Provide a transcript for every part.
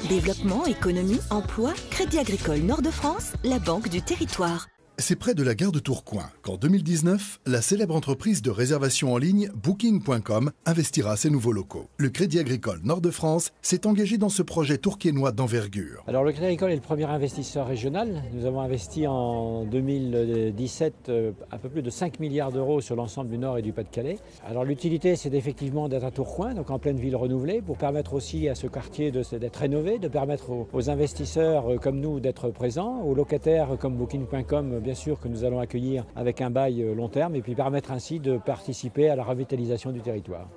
Développement, économie, emploi, Crédit Agricole Nord-de-France, la banque du territoire. C'est près de la gare de Tourcoing qu'en 2019, la célèbre entreprise de réservation en ligne Booking.com investira ses nouveaux locaux. Le Crédit Agricole Nord-de-France s'est engagé dans ce projet tourquiénois d'envergure. Alors le Crédit Agricole est le premier investisseur régional. Nous avons investi en 2017 un peu plus de 5 milliards d'euros sur l'ensemble du Nord et du Pas-de-Calais. Alors l'utilité, c'est effectivement d'être à Tourcoing, donc en pleine ville renouvelée, pour permettre aussi à ce quartier d'être rénové, de permettre aux investisseurs comme nous d'être présents, aux locataires comme Booking.com, bien sûr, que nous allons accueillir avec un bail long terme et puis permettre ainsi de participer à la revitalisation du territoire.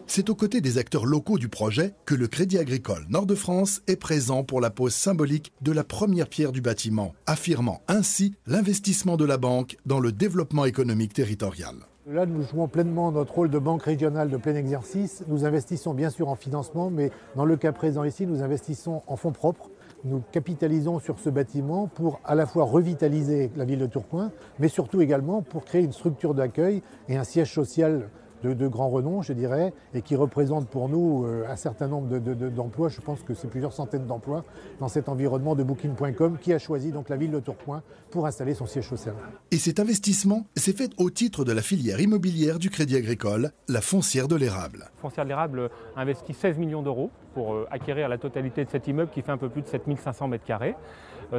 C'est aux côtés des acteurs locaux du projet que le Crédit Agricole Nord-de-France est présent pour la pose symbolique de la première pierre du bâtiment, affirmant ainsi l'investissement de la banque dans le développement économique territorial. Là, nous jouons pleinement notre rôle de banque régionale de plein exercice. Nous investissons bien sûr en financement, mais dans le cas présent ici, nous investissons en fonds propres. Nous capitalisons sur ce bâtiment pour à la fois revitaliser la ville de Tourcoing, mais surtout également pour créer une structure d'accueil et un siège social de grand renom, je dirais, et qui représente pour nous un certain nombre d'emplois. Je pense que c'est plusieurs centaines d'emplois dans cet environnement de Booking.com qui a choisi donc la ville de Tourcoing pour installer son siège social. Et cet investissement s'est fait au titre de la filière immobilière du Crédit Agricole, la foncière de l'érable. Foncière de l'érable investit 16 millions d'euros pour acquérir la totalité de cet immeuble qui fait un peu plus de 7500 m².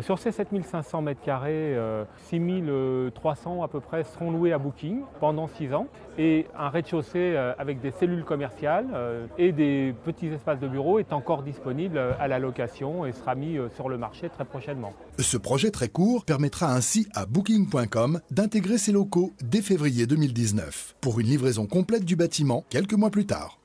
Sur ces 7500 m², 6300 à peu près seront loués à Booking pendant 6 ans et un rez-de-chaussée avec des cellules commerciales et des petits espaces de bureaux est encore disponible à la location et sera mis sur le marché très prochainement. Ce projet très court permettra ainsi à Booking.com d'intégrer ses locaux dès février 2019 pour une livraison complète du bâtiment quelques mois plus tard.